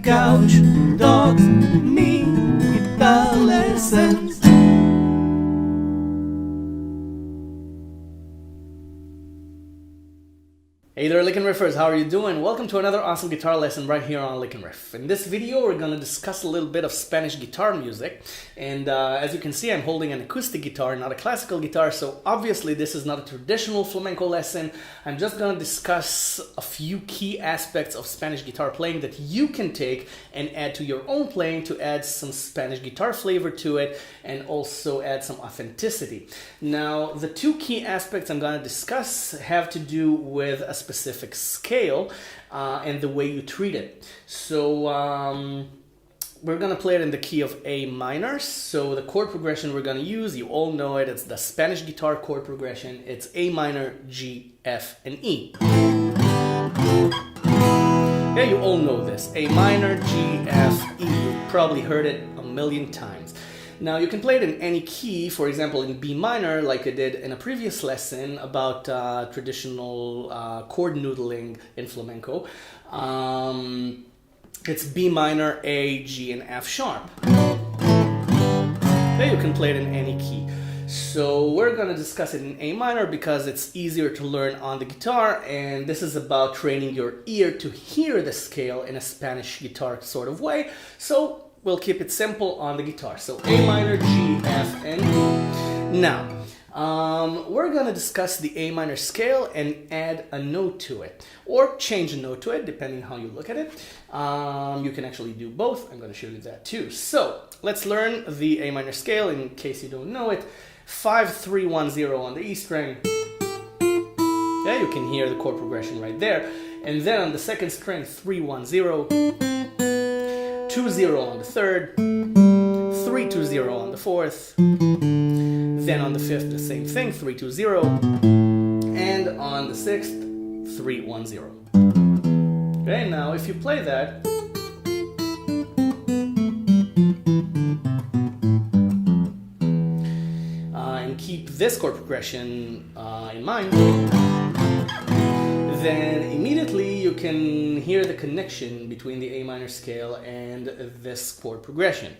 couch, dogs, me, guitar lessons. Hey there, LickNRiffers, how are you doing? Welcome to another awesome guitar lesson right here on LickNRiff. In this video, we're going to discuss a little bit of Spanish guitar music. And as you can see, I'm holding an acoustic guitar, not a classical guitar. So obviously, this is not a traditional flamenco lesson. I'm just going to discuss a few key aspects of Spanish guitar playing that you can take and add to your own playing to add some Spanish guitar flavor to it and also add some authenticity. Now, the two key aspects I'm going to discuss have to do with a specific scale and the way you treat it. So we're going to play it in the key of A minor. So the chord progression we're going to use, you all know it, it's the Spanish guitar chord progression. It's A minor, G, F, and E. Yeah, you all know this. A minor, G, F, E. You've probably heard it a million times. Now you can play it in any key, for example in B minor, like I did in a previous lesson about traditional chord noodling in flamenco. It's B minor, A, G, and F sharp. Then you can play it in any key. So we're going to discuss it in A minor because it's easier to learn on the guitar, and this is about training your ear to hear the scale in a Spanish guitar sort of way. So we'll keep it simple on the guitar. So A minor, G, F, and E. Now, we're going to discuss the A minor scale and add a note to it, or change a note to it, depending how you look at it. You can actually do both. I'm going to show you that too. So let's learn the A minor scale in case you don't know it. 5, 3, 1, 0 on the E string. Yeah, you can hear the chord progression right there. And then on the second string, 3, 1, 0. 2, 0 on the third, 3, 2, 0 on the fourth, then on the fifth the same thing, 3, 2, 0, and on the sixth, 3, 1, 0. Okay, now if you play that, and keep this chord progression in mind, then immediately you can hear the connection between the A minor scale and this chord progression.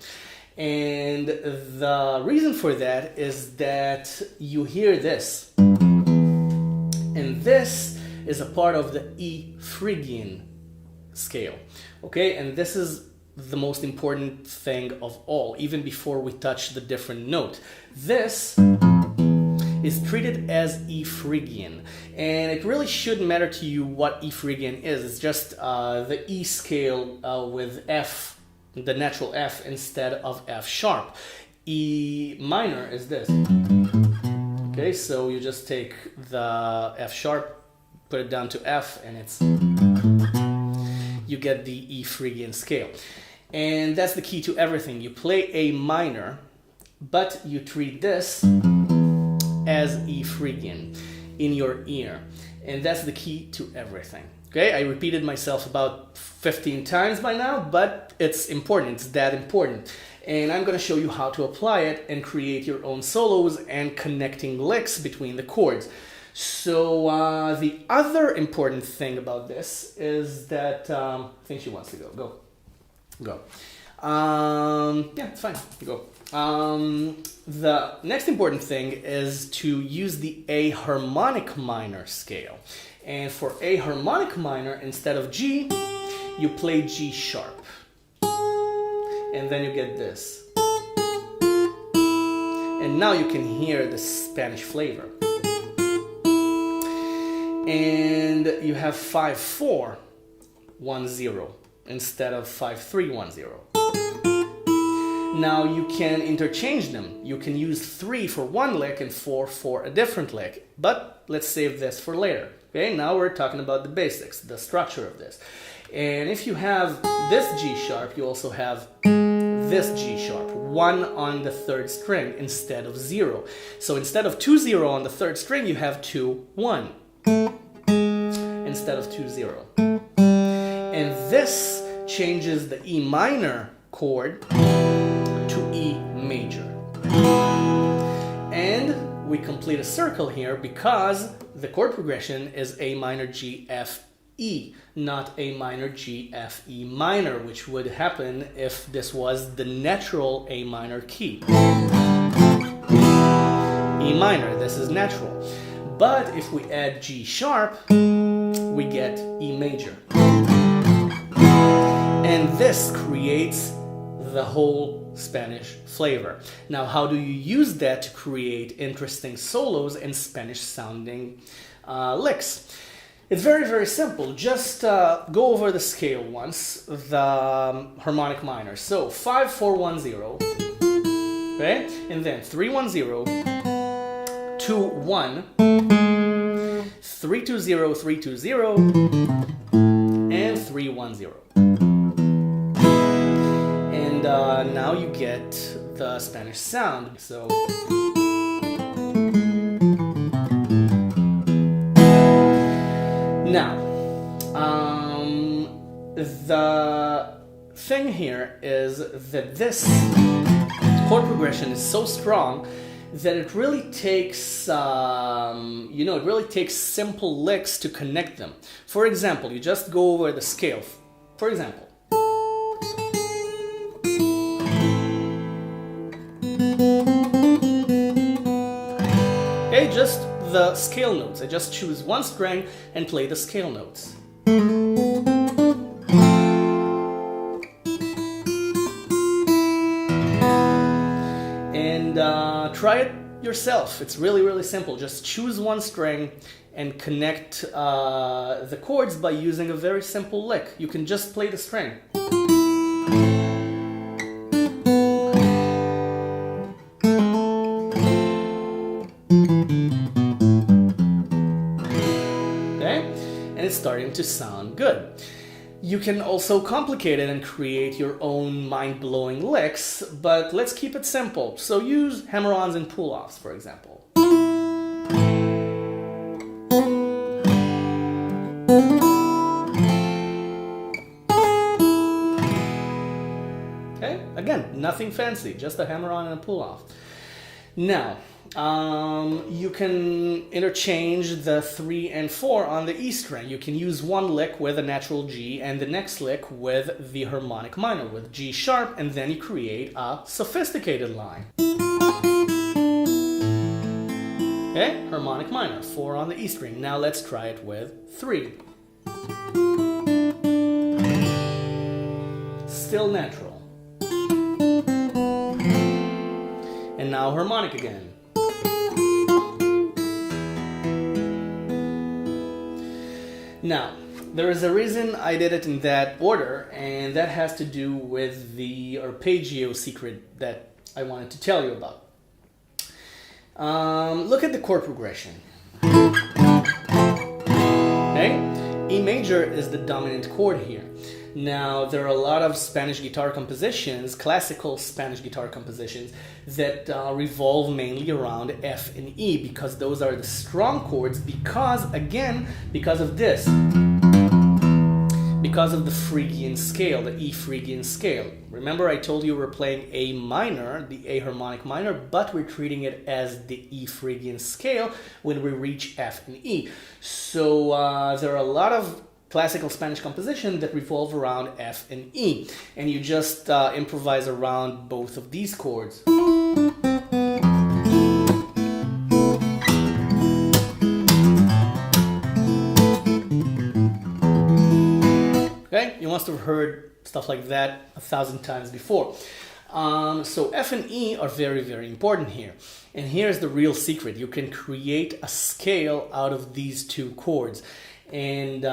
And the reason for that is that you hear this. And this is a part of the E Phrygian scale. Okay, and this is the most important thing of all, even before we touch the different note. This is treated as E Phrygian, and it really shouldn't matter to you what E Phrygian is. It's just the E scale with F, the natural F, instead of F sharp. E minor is this. Okay, so you just take the F sharp, put it down to F, and you get the E Phrygian scale. And that's the key to everything. You play A minor, but you treat this as E Phrygian in your ear, and that's the key to everything. Okay, I repeated myself about 15 times by now, but it's important. It's that important, and I'm going to show you how to apply it and create your own solos and connecting licks between the chords. So the other important thing about this is that I think she wants to go. Yeah, it's fine. Go. The next important thing is to use the A harmonic minor scale. And for A harmonic minor, instead of G, you play G sharp. And then you get this. And now you can hear the Spanish flavor. And you have 5, 4, 1, 0 instead of 5, 3, 1, 0. Now you can interchange them. You can use 3 for one lick and 4 for a different lick. But let's save this for later. Okay, now we're talking about the basics, the structure of this. And if you have this G sharp, you also have this G sharp, 1 on the third string instead of 0. So instead of 2, 0 on the third string, you have 2, 1 instead of 2, 0. And this changes the E minor chord to E major. And we complete a circle here because the chord progression is A minor, G, F, E, not A minor, G, F, E minor, which would happen if this was the natural A minor key. E minor, this is natural. But if we add G sharp, we get E major. And this creates the whole Spanish flavor. Now, how do you use that to create interesting solos and Spanish sounding licks? It's very, very simple. Just go over the scale once, the harmonic minor. So 5, 4, 1, 0, okay? And then 3, 1, 0, 2, 1, 3, 2, 0, 3, 2, 0, and 3, 1, 0. And now you get the Spanish sound. So now, the thing here is that this chord progression is so strong that it really takes, it really takes simple licks to connect them. For example, you just go over the scale. For example, okay, just the scale notes. I just choose one string and play the scale notes. And try it yourself. It's really, really simple. Just choose one string and connect the chords by using a very simple lick. You can just play the string. And it's starting to sound good. You can also complicate it and create your own mind-blowing licks, but let's keep it simple. So use hammer-ons and pull-offs, for example. Okay, again, nothing fancy, just a hammer-on and a pull-off. Now, you can interchange the 3 and 4 on the E string. You can use one lick with a natural G and the next lick with the harmonic minor, with G sharp, and then you create a sophisticated line. Okay, harmonic minor, 4 on the E string. Now let's try it with 3. Still natural. And now harmonic again. Now, there is a reason I did it in that order, and that has to do with the arpeggio secret that I wanted to tell you about. Look at the chord progression. Okay? E major is the dominant chord here. Now, there are a lot of Spanish guitar compositions, classical Spanish guitar compositions, that revolve mainly around F and E, because those are the strong chords, because of this. Because of the Phrygian scale, the E Phrygian scale. Remember I told you we're playing A minor, the A harmonic minor, but we're treating it as the E Phrygian scale when we reach F and E. So there are a lot of classical Spanish composition that revolve around F and E, and you just improvise around both of these chords. Okay, you must have heard stuff like that 1,000 times before. So F and E are very, very important here. And here's the real secret. You can create a scale out of these two chords and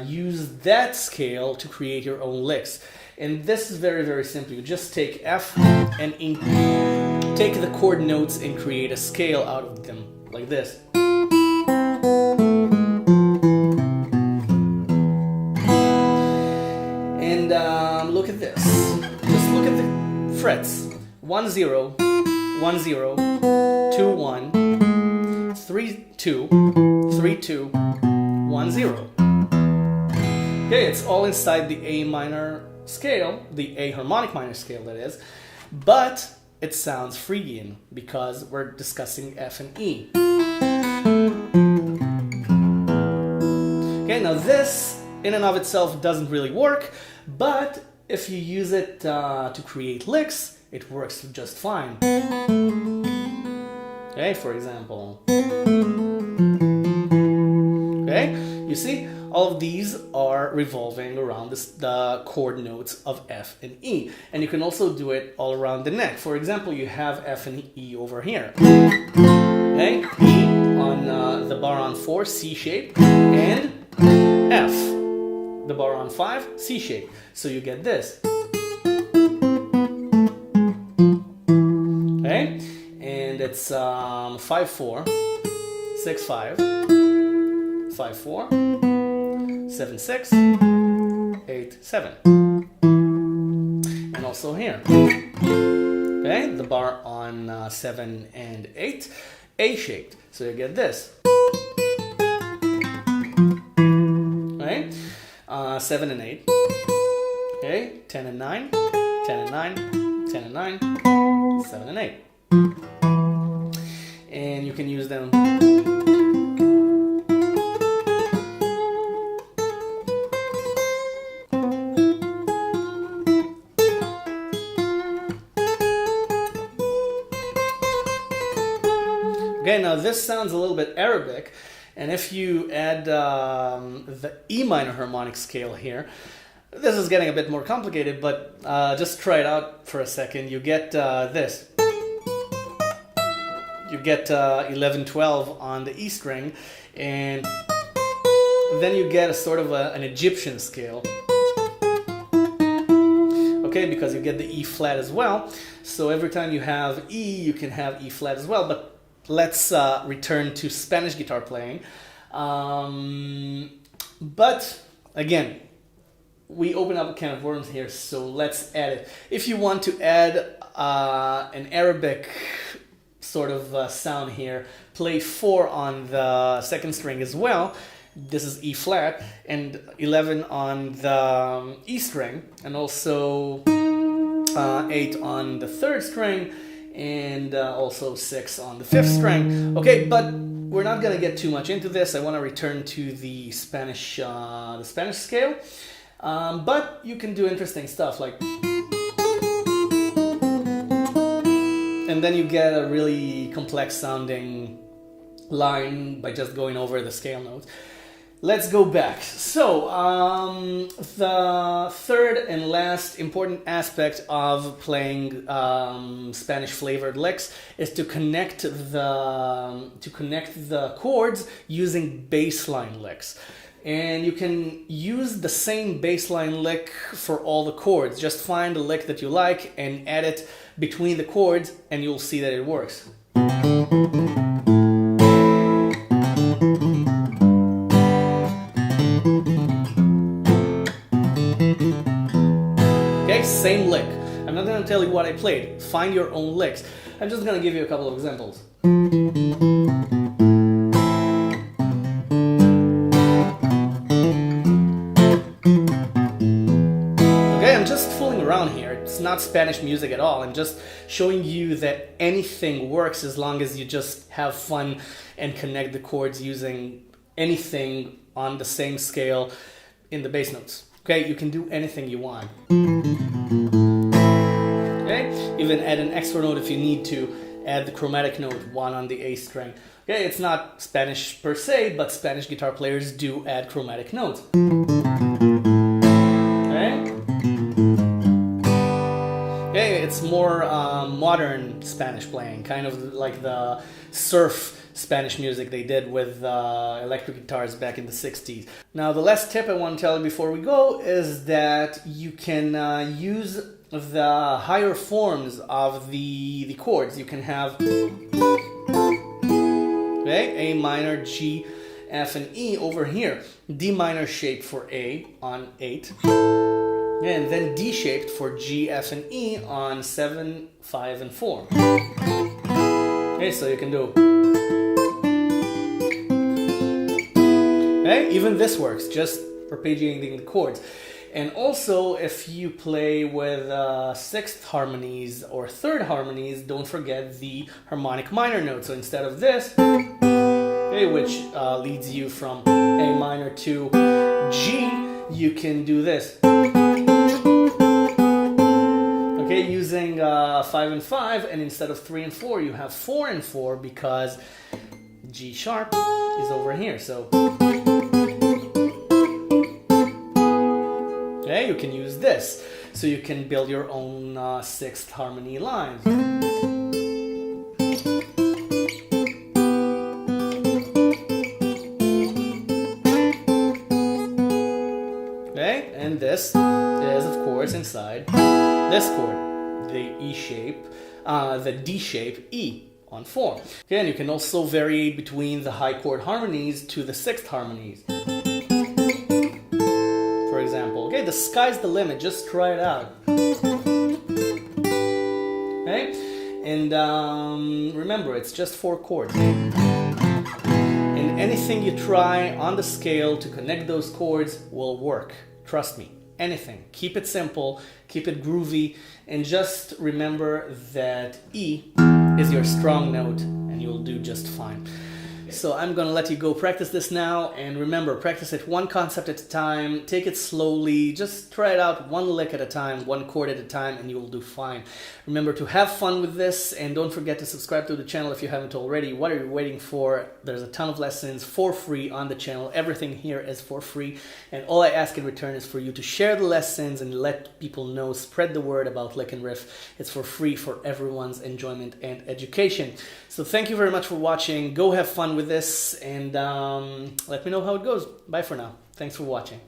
use that scale to create your own licks. And this is very, very simple. You just take F and take the chord notes and create a scale out of them, like this. And look at this. Just look at the frets. 1 0, 1 0, 2 1, 3 2, 3 2, 1 0. Okay, it's all inside the A minor scale, the A harmonic minor scale that is, but it sounds Phrygian because we're discussing F and E. Okay, now this in and of itself doesn't really work, but if you use it to create licks, it works just fine. Okay, for example. Okay, you see, all of these are revolving around the chord notes of F and E. And you can also do it all around the neck. For example, you have F and E over here. Okay, E on the bar on 4, C shape, and F, the bar on 5, C shape. So you get this. Okay, and it's 5-4, 6-5, 5-4, 7-6, 8-7, and also here. Okay, the bar on 7 and 8, A shaped. So you get this. Right, 7 and 8. Okay, 10 and 9, 10 and 9, 10 and 9, 7 and 8. And you can use them. Okay, now this sounds a little bit Arabic, and if you add the E minor harmonic scale here, this is getting a bit more complicated, but just try it out for a second. You get this. You get 11-12 on the E string, and then you get a sort of an Egyptian scale. Okay, because you get the E flat as well. So every time you have E, you can have E flat as well. But let's return to Spanish guitar playing. But again, we open up a can of worms here, so let's add it. If you want to add an Arabic sort of sound here, play 4 on the second string as well. This is E flat, and 11 on the E string, and also 8 on the third string, and also 6 on the 5th string. Okay, but we're not gonna get too much into this. I want to return to the Spanish scale, but you can do interesting stuff like, and then you get a really complex sounding line by just going over the scale notes. Let's go back. So the third and last important aspect of playing Spanish flavored licks is to connect the chords using bass line licks. And you can use the same bass line lick for all the chords. Just find a lick that you like and add it between the chords, and you'll see that it works. Okay, same lick. I'm not going to tell you what I played. Find your own licks. I'm just going to give you a couple of examples. I'm just fooling around here. It's not Spanish music at all. I'm just showing you that anything works as long as you just have fun and connect the chords using anything on the same scale in the bass notes. Okay, you can do anything you want. Okay, even add an extra note if you need to. Add the chromatic note 1 on the A string. Okay, it's not Spanish per se, but Spanish guitar players do add chromatic notes. Okay, it's more modern Spanish playing, kind of like the surf Spanish music they did with electric guitars back in the 60s. Now, the last tip I want to tell you before we go is that you can use the higher forms of the chords. You can have A minor, G, F, and E over here. D minor shape for A on 8. And then D shaped for G, F, and E on 7, 5, and 4. Okay, so you can do. Okay, even this works, just arpeggiating the chords. And also, if you play with 6th harmonies or 3rd harmonies, don't forget the harmonic minor note. So instead of this, okay, which leads you from A minor to G, you can do this. Okay, using 5 and 5, and instead of 3 and 4, you have 4 and 4 because G sharp is over here. So, okay, you can use this. So you can build your own 6th harmony lines. Okay, and this is of course inside this chord, the E shape, the D shape, E on 4. Okay, and you can also vary between the high chord harmonies to the 6th harmonies. For example, okay, the sky's the limit, just try it out. Okay, and remember, it's just 4 chords. And anything you try on the scale to connect those chords will work. Trust me, anything. Keep it simple, keep it groovy, and just remember that E is your strong note and you'll do just fine. So I'm gonna let you go practice this now, and remember, practice it one concept at a time, take it slowly, just try it out one lick at a time, one chord at a time, and you will do fine. Remember to have fun with this, and don't forget to subscribe to the channel if you haven't already. What are you waiting for? There's a ton of lessons for free on the channel. Everything here is for free, and all I ask in return is for you to share the lessons and let people know, spread the word about LickNRiff. It's for free for everyone's enjoyment and education. So thank you very much for watching. Go have fun with this, and let me know how it goes. Bye for now. Thanks for watching.